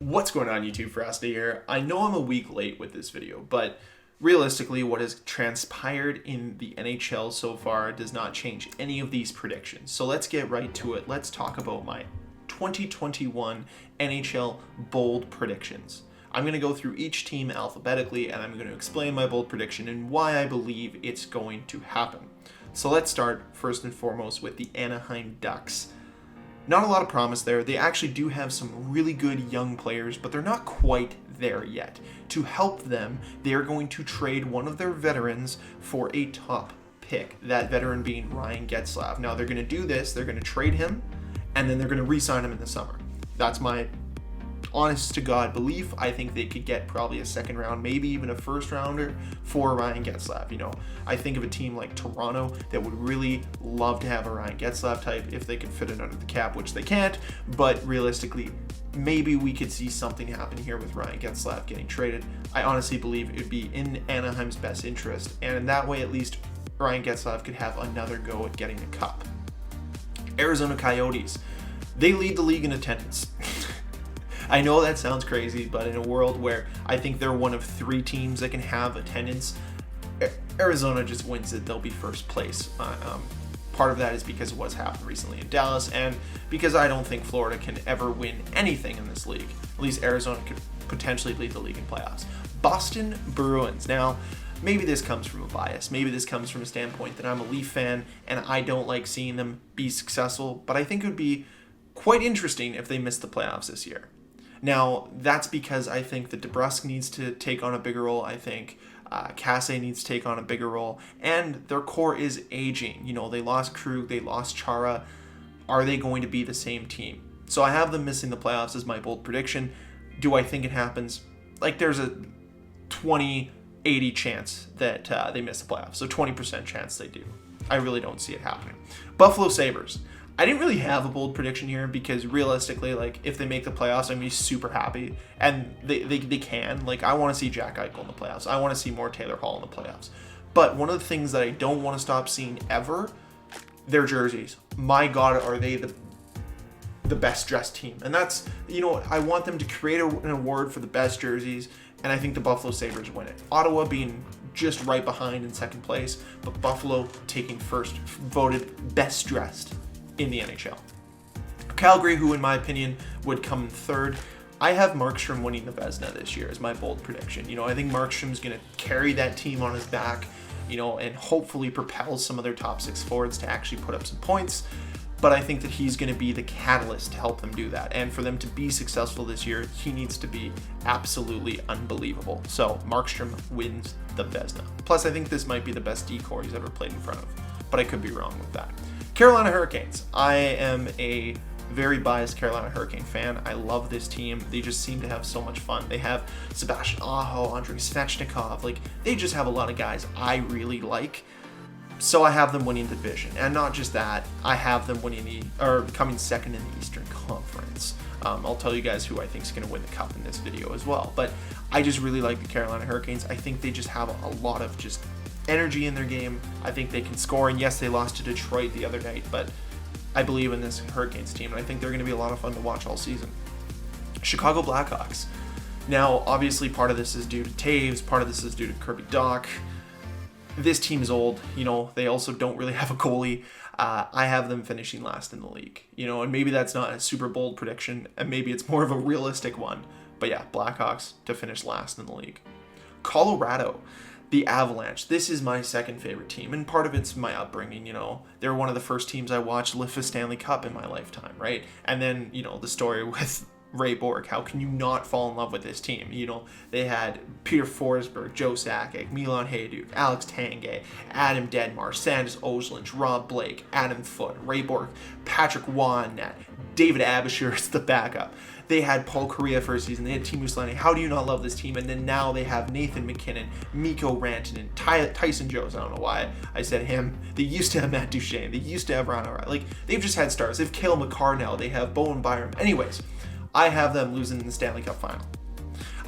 What's going on, YouTube? Ferocity here. I know I'm a week late with this video, but realistically what has transpired in the NHL so far does not change any of these predictions. So let's get right to it. Let's talk about my 2021 NHL bold predictions. I'm going to go through each team alphabetically and I'm going to explain my bold prediction and why I believe it's going to happen. So let's start first and foremost with the Anaheim Ducks. Not a lot of promise there. They actually do have some really good young players, but they're not quite there yet. To help them, they are going to trade one of their veterans for a top pick, that veteran being Ryan Getzlaf. Now, they're going to do this. They're going to trade him, and then they're going to re-sign him in the summer. That's my honest-to-God belief. I think they could get probably a second round, maybe even a first rounder for Ryan Getzlaf. You know, I think of a team like Toronto that would really love to have a Ryan Getzlaf type if they could fit it under the cap, which they can't. But realistically, maybe we could see something happen here with Ryan Getzlaf getting traded. I honestly believe it would be in Anaheim's best interest, and in that way, at least Ryan Getzlaf could have another go at getting a cup. Arizona Coyotes, they lead the league in attendance. I know that sounds crazy, but in a world where I think they're one of three teams that can have attendance, Arizona just wins it. They'll be first place. Part of that is because of what's happened recently in Dallas, and because I don't think Florida can ever win anything in this league. At least Arizona could potentially lead the league in playoffs. Boston Bruins. Now, maybe this comes from a bias. Maybe this comes from a standpoint that I'm a Leaf fan and I don't like seeing them be successful, but I think it would be quite interesting if they missed the playoffs this year. Now, that's because I think that DeBrusk needs to take on a bigger role. I think Casse needs to take on a bigger role. And their core is aging. You know, they lost Krug, they lost Chara. Are they going to be the same team? So I have them missing the playoffs as my bold prediction. Do I think it happens? Like, there's a 20-80 chance that they miss the playoffs. So 20% chance they do. I really don't see it happening. Buffalo Sabres. I didn't really have a bold prediction here because realistically, like, if they make the playoffs, I'm going to be super happy. And they can. Like, I want to see Jack Eichel in the playoffs. I want to see more Taylor Hall in the playoffs. But one of the things that I don't want to stop seeing ever, their jerseys. My God, are they the best dressed team. And that's, you know, I want them to create an award for the best jerseys, and I think the Buffalo Sabres win it. Ottawa being just right behind in second place, but Buffalo taking first, voted best dressed in the NHL. Calgary, who in my opinion would come third, I have Markstrom winning the Vezina this year as my bold prediction. You know, I think Markstrom's going to carry that team on his back, you know, and hopefully propel some of their top six forwards to actually put up some points. But I think that he's going to be the catalyst to help them do that. And for them to be successful this year, he needs to be absolutely unbelievable. So Markstrom wins the Vezina. Plus, I think this might be the best decor he's ever played in front of, but I could be wrong with that. Carolina Hurricanes. I am a very biased Carolina Hurricane fan. I love this team. They just seem to have so much fun. They have Sebastian Aho, Andrei Svechnikov. Like, they just have a lot of guys I really like. So I have them winning the division. And not just that, I have them coming second in the Eastern Conference. I'll tell you guys who I think is going to win the cup in this video as well. But I just really like the Carolina Hurricanes. I think they just have a lot of just energy in their game. I think they can score, and yes, they lost to Detroit the other night, but I believe in this Hurricanes team, and I think they're going to be a lot of fun to watch all season. Chicago Blackhawks. Now, obviously, part of this is due to Taves, part of this is due to Kirby Dach. This team is old. You know, they also don't really have a goalie. I have them finishing last in the league. You know, and maybe that's not a super bold prediction, and maybe it's more of a realistic one. But yeah, Blackhawks to finish last in the league. Colorado. The Avalanche. This is my second favorite team, and part of it's my upbringing. You know, they're one of the first teams I watched lift a Stanley Cup in my lifetime, right? And then, you know, the story with Ray Bork. How can you not fall in love with this team? You know, they had Peter Forsberg, Joe Sakic, Milan Hajduk, Alex Tanguay, Adam Dedmar, Sandis Oshlinch, Rob Blake, Adam Foote, Ray Bork, Patrick Waugh, David Abisher is the backup. They had Paul Kariya for a season. They had Teemu Selanne. How do you not love this team? And then now they have Nathan McKinnon, Mikko Rantanen, Tyson Jones. I don't know why I said him. They used to have Matt Duchene. They used to have Ron O'Reilly. Like, they've just had stars. They have Cale Makar now. They have Bowen Byram. Anyways, I have them losing in the Stanley Cup final.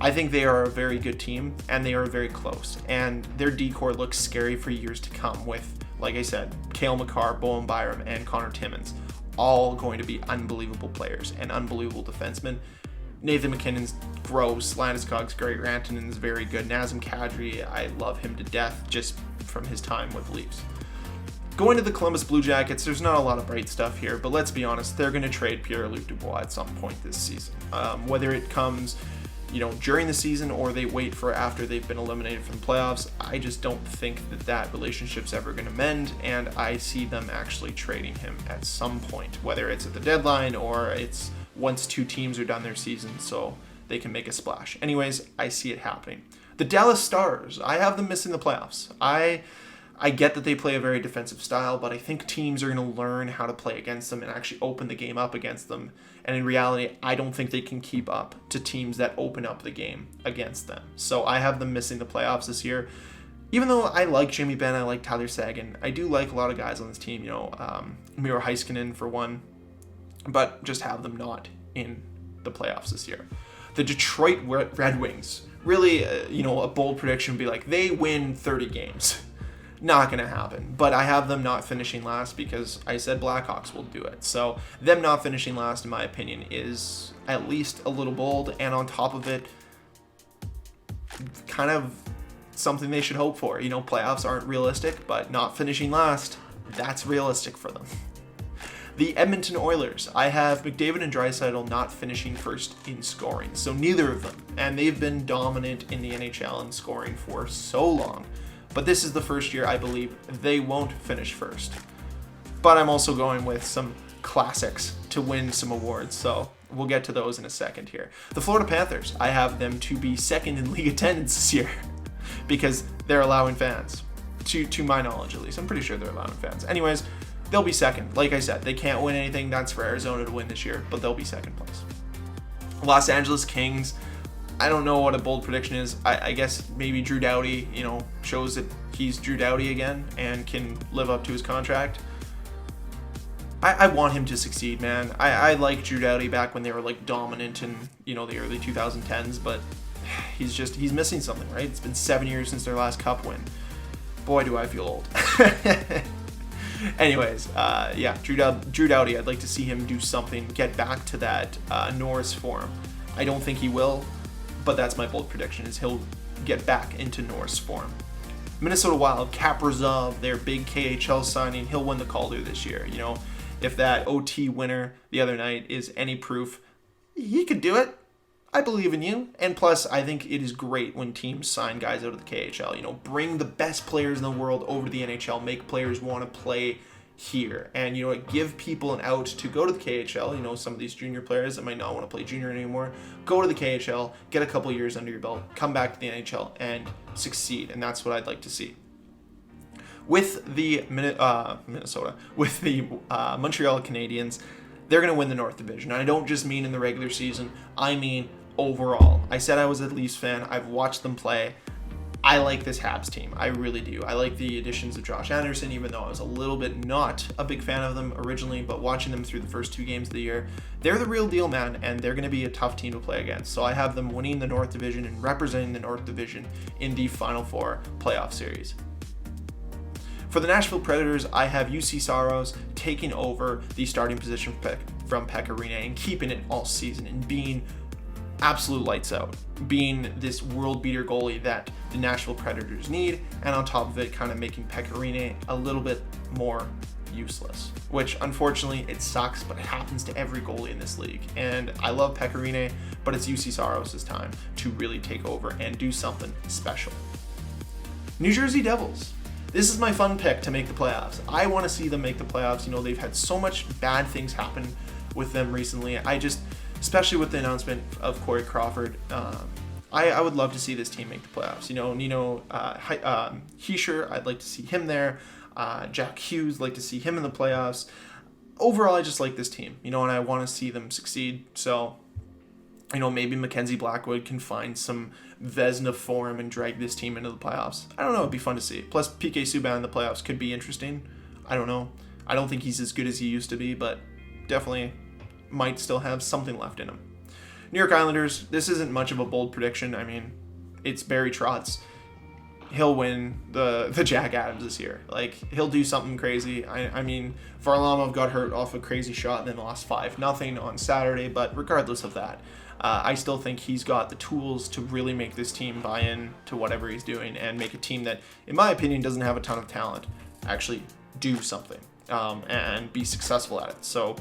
I think they are a very good team, and they are very close. And their decor looks scary for years to come with, like I said, Cale Makar, Bowen Byram, and Connor Timmins. All going to be unbelievable players and unbelievable defensemen. Nathan McKinnon's gross. Landeskog's great. Rantanen's very good. Nazem Kadri, I love him to death just from his time with the Leafs. Going to the Columbus Blue Jackets, there's not a lot of bright stuff here, but let's be honest, they're going to trade Pierre-Luc Dubois at some point this season. Whether it comes, during the season or they wait for after they've been eliminated from the playoffs, I just don't think that relationship's ever going to mend, and I see them actually trading him at some point, whether it's at the deadline or it's once two teams are done their season so they can make a splash. Anyways, I see it happening. The Dallas Stars, I have them missing the playoffs. I get that they play a very defensive style, but I think teams are going to learn how to play against them and actually open the game up against them. And in reality, I don't think they can keep up to teams that open up the game against them. So I have them missing the playoffs this year. Even though I like Jimmy Benn, I like Tyler Seguin, I do like a lot of guys on this team, Miro Heiskanen for one, but just have them not in the playoffs this year. The Detroit Red Wings, really, a bold prediction would be like, they win 30 games. Not going to happen, but I have them not finishing last because I said Blackhawks will do it. So them not finishing last, in my opinion, is at least a little bold, and on top of it, kind of something they should hope for. Playoffs aren't realistic, but not finishing last, that's realistic for them. The Edmonton Oilers, I have McDavid and Draisaitl not finishing first in scoring, so neither of them, and they've been dominant in the NHL in scoring for so long. But this is the first year I believe they won't finish first. But I'm also going with some classics to win some awards, so we'll get to those in a second here. The Florida Panthers, I have them to be second in league attendance this year because they're allowing fans, to my knowledge at least. I'm pretty sure they're allowing fans. Anyways, they'll be second. Like I said, they can't win anything. That's for Arizona to win this year, but they'll be second place. Los Angeles Kings, I don't know what a bold prediction is. I guess maybe Drew Doughty, shows that he's Drew Doughty again and can live up to his contract. I want him to succeed, man. I like Drew Doughty back when they were dominant in, the early 2010s, but he's missing something, right? It's been 7 years since their last Cup win. Boy, do I feel old. Anyways, Drew Doughty, I'd like to see him do something, get back to that Norris form. I don't think he will, but that's my bold prediction, is he'll get back into Norris form. Minnesota Wild, Kaprizov, their big KHL signing, he'll win the Calder this year. If that OT winner the other night is any proof, he could do it. I believe in you. And plus, I think it is great when teams sign guys out of the KHL. Bring the best players in the world over to the NHL, make players want to play here, and give people an out to go to the KHL. Some of these junior players that might not want to play junior anymore, go to the KHL, get a couple years under your belt, come back to the NHL and succeed, and that's what I'd like to see. With the Montreal Canadiens, they're going to win the North Division, and I don't just mean in the regular season, I mean overall. I said I was a Leafs fan. I've watched them play. I like this Habs team. I really do. I like the additions of Josh Anderson, even though I was a little bit not a big fan of them originally, but watching them through the first 2 games of the year, they're the real deal, man, and they're going to be a tough team to play against. So I have them winning the North Division and representing the North Division in the Final Four playoff series. For the Nashville Predators, I have UC Saros taking over the starting position from Pekka Rinne and keeping it all season and being absolute lights out, being this world beater goalie that the Nashville Predators need, and on top of it, kind of making Pekka Rinne a little bit more useless, which unfortunately it sucks, but it happens to every goalie in this league. And I love Pekka Rinne, but it's UC Saros' time to really take over and do something special. New Jersey Devils. This is my fun pick to make the playoffs. I want to see them make the playoffs. They've had so much bad things happen with them recently. Especially with the announcement of Corey Crawford, I would love to see this team make the playoffs. Nino Hischier, I'd like to see him there. Jack Hughes, like to see him in the playoffs. Overall, I just like this team, and I want to see them succeed. So, maybe Mackenzie Blackwood can find some Vezina form and drag this team into the playoffs. I don't know, it'd be fun to see. Plus, PK Subban in the playoffs could be interesting. I don't know. I don't think he's as good as he used to be, but definitely might still have something left in him. New York Islanders, this isn't much of a bold prediction. I mean, it's Barry Trotz. He'll win the Jack Adams this year. He'll do something crazy. I mean, Varlamov got hurt off a crazy shot and then lost 5-0 on Saturday, but regardless of that, I still think he's got the tools to really make this team buy in to whatever he's doing and make a team that, in my opinion, doesn't have a ton of talent actually do something and be successful at it. So,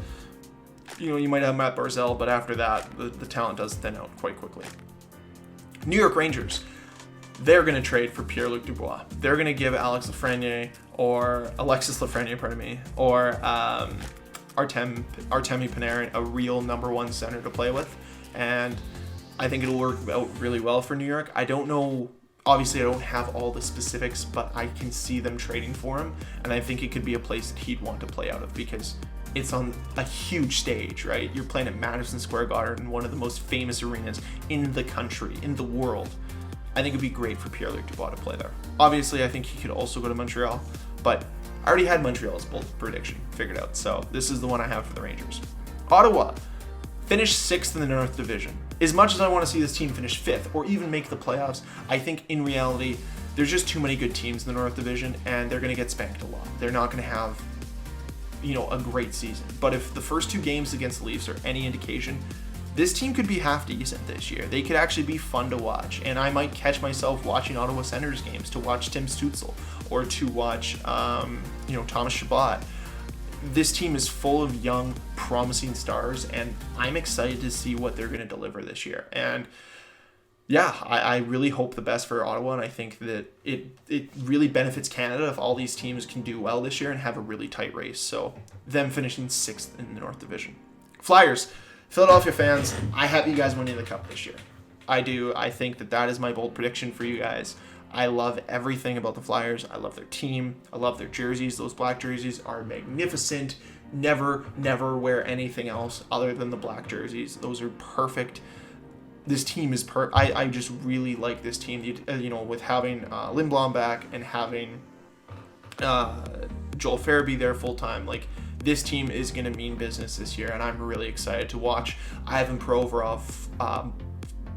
you might have Matt Barzal, but after that, the talent does thin out quite quickly. New York Rangers, they're going to trade for Pierre-Luc Dubois. They're going to give Alexis Lafreniere, pardon me, or Artemi Panarin a real number one center to play with. And I think it'll work out really well for New York. I don't know, obviously I don't have all the specifics, but I can see them trading for him. And I think it could be a place that he'd want to play out of because it's on a huge stage, right? You're playing at Madison Square Garden, one of the most famous arenas in the country, in the world. I think it'd be great for Pierre-Luc Dubois to play there. Obviously, I think he could also go to Montreal, but I already had Montreal's bold prediction figured out, so this is the one I have for the Rangers. Ottawa finished 6th in the North Division. As much as I want to see this team finish 5th or even make the playoffs, I think in reality, there's just too many good teams in the North Division, and they're going to get spanked a lot. They're not going to have, a great season. But if the first 2 games against the Leafs are any indication, this team could be half decent this year. They could actually be fun to watch, and I might catch myself watching Ottawa Senators games to watch Tim Stützle or to watch, Thomas Chabot. This team is full of young, promising stars, and I'm excited to see what they're going to deliver this year. And yeah, I really hope the best for Ottawa, and I think that it really benefits Canada if all these teams can do well this year and have a really tight race. So them finishing 6th in the North Division. Flyers, Philadelphia fans, I have you guys winning the Cup this year. I do. I think that is my bold prediction for you guys. I love everything about the Flyers. I love their team. I love their jerseys. Those black jerseys are magnificent. Never wear anything else other than the black jerseys. Those are perfect. This team is I just really like this team. With having Lindblom back and having Joel Farabee there full time, this team is going to mean business this year, and I'm really excited to watch Ivan Provorov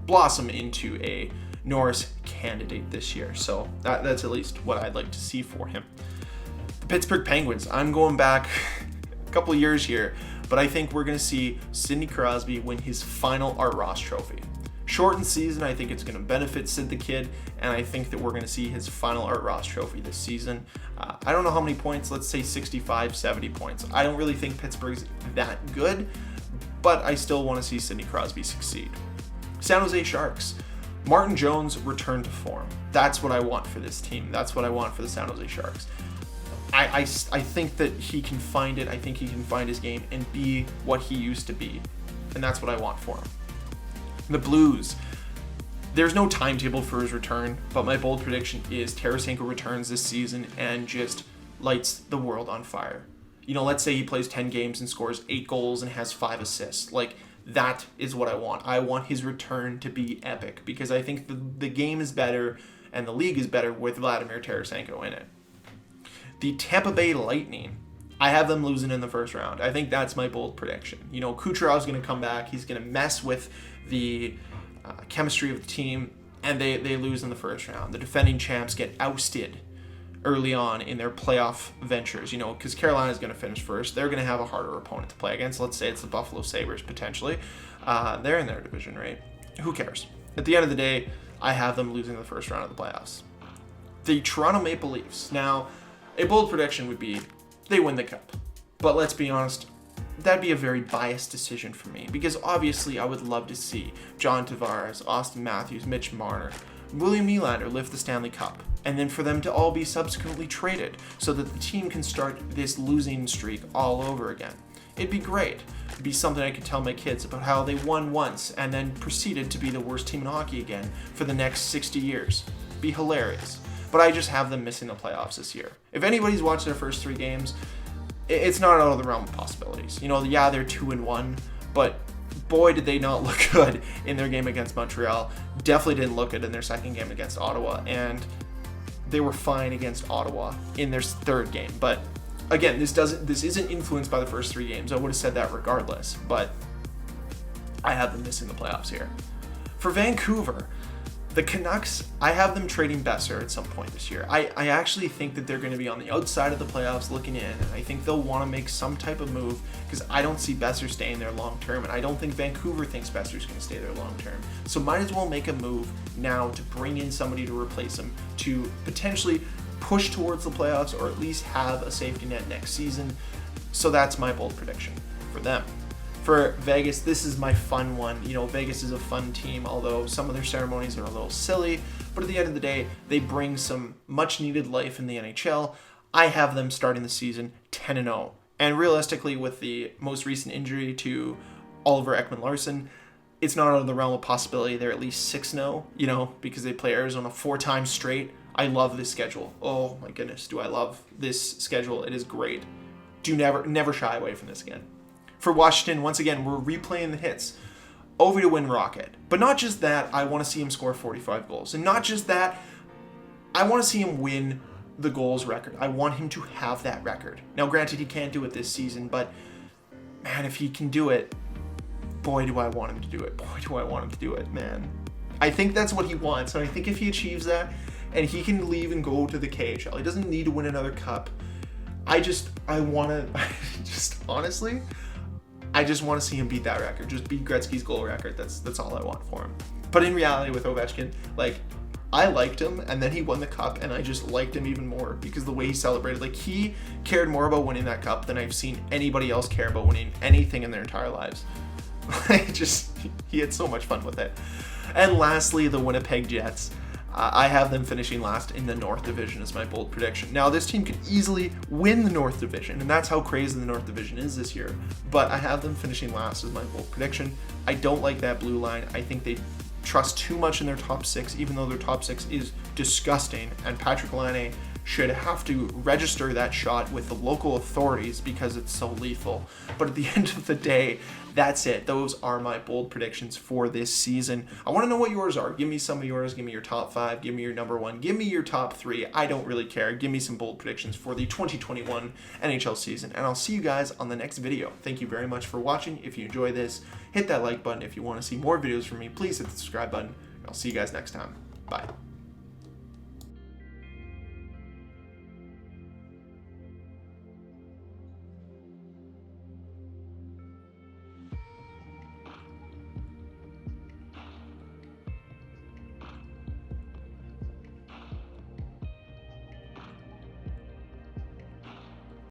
blossom into a Norris candidate this year. So that's at least what I'd like to see for him. The Pittsburgh Penguins, I'm going back a couple of years here, but I think we're going to see Sidney Crosby win his final Art Ross trophy. Shortened season, I think it's going to benefit Sid the Kid, and I think that we're going to see his final Art Ross trophy this season. I don't know how many points, let's say 65, 70 points. I don't really think Pittsburgh's that good, but I still want to see Sidney Crosby succeed. San Jose Sharks, Martin Jones returned to form. That's what I want for this team. That's what I want for the San Jose Sharks. I think that he can find it. I think he can find his game and be what he used to be, and that's what I want for him. The Blues, there's no timetable for his return, but my bold prediction is Tarasenko returns this season and just lights the world on fire. Let's say he plays 10 games and scores 8 goals and has 5 assists. That is what I want. I want his return to be epic because I think the game is better and the league is better with Vladimir Tarasenko in it. The Tampa Bay Lightning, I have them losing in the first round. I think that's my bold prediction. Kucherov's going to come back. He's going to mess with the chemistry of the team, and they lose in the first round. The defending champs get ousted early on in their playoff ventures, because Carolina's going to finish first. They're going to have a harder opponent to play against. Let's say it's the Buffalo Sabres, potentially. They're in their division, right? Who cares? At the end of the day, I have them losing the first round of the playoffs. The Toronto Maple Leafs. Now, a bold prediction would be they win the Cup. But let's be honest, that'd be a very biased decision for me, because obviously I would love to see John Tavares, Austin Matthews, Mitch Marner, William Nylander lift the Stanley Cup, and then for them to all be subsequently traded so that the team can start this losing streak all over again. It'd be great. It'd be something I could tell my kids about how they won once and then proceeded to be the worst team in hockey again for the next 60 years. It'd be hilarious. But I just have them missing the playoffs this year. If anybody's watched their first 3 games, it's not out of the realm of possibilities. They're 2-1, but boy, did they not look good in their game against Montreal. Definitely didn't look good in their second game against Ottawa, and they were fine against Ottawa in their third game. But again, this isn't influenced by the first 3 games. I would have said that regardless, but I have them missing the playoffs here. For Vancouver, The Canucks, I have them trading Besser at some point this year. I actually think that they're going to be on the outside of the playoffs looking in, and I think they'll want to make some type of move because I don't see Besser staying there long term, and I don't think Vancouver thinks Besser's going to stay there long term. So might as well make a move now to bring in somebody to replace him, to potentially push towards the playoffs or at least have a safety net next season. So that's my bold prediction for them. For Vegas, this is my fun one. You know, Vegas is a fun team, although some of their ceremonies are a little silly. But at the end of the day, they bring some much needed life in the NHL. I have them starting the season 10-0. And realistically, with the most recent injury to Oliver Ekman-Larsson, it's not out of the realm of possibility they're at least 6-0, you know, because they play Arizona 4 times straight. I love this schedule. Oh my goodness, do I love this schedule. It is great. Do never shy away from this again. For Washington, once again, we're replaying the hits. Ovi to win Rocket. But not just that, I want to see him score 45 goals. And not just that, I want to see him win the goals record. I want him to have that record. Now, granted, he can't do it this season, but man, if he can do it, boy, do I want him to do it. Boy, do I want him to do it, man. I think that's what he wants. And I think if he achieves that, and he can leave and go to the KHL, he doesn't need to win another cup. Honestly, I just want to see him beat that record. Just beat Gretzky's goal record. That's all I want for him. But in reality, with Ovechkin, like, I liked him, and then he won the cup, and I just liked him even more because the way he celebrated. Like, he cared more about winning that cup than I've seen anybody else care about winning anything in their entire lives. He had so much fun with it. And lastly, the Winnipeg Jets. I have them finishing last in the North Division as my bold prediction. Now, this team could easily win the North Division, and that's how crazy the North Division is this year. But I have them finishing last as my bold prediction. I don't like that blue line. I think they trust too much in their top 6, even though their top 6 is disgusting. And Patrick Laine should have to register that shot with the local authorities because it's so lethal. But at the end of the day, that's it. Those are my bold predictions for this season. I want to know what yours are. Give me some of yours. Give me your top 5. Give me your number 1. Give me your top 3. I don't really care. Give me some bold predictions for the 2021 NHL season. And I'll see you guys on the next video. Thank you very much for watching. If you enjoy this, hit that like button. If you want to see more videos from me, please hit the subscribe button. I'll see you guys next time. Bye.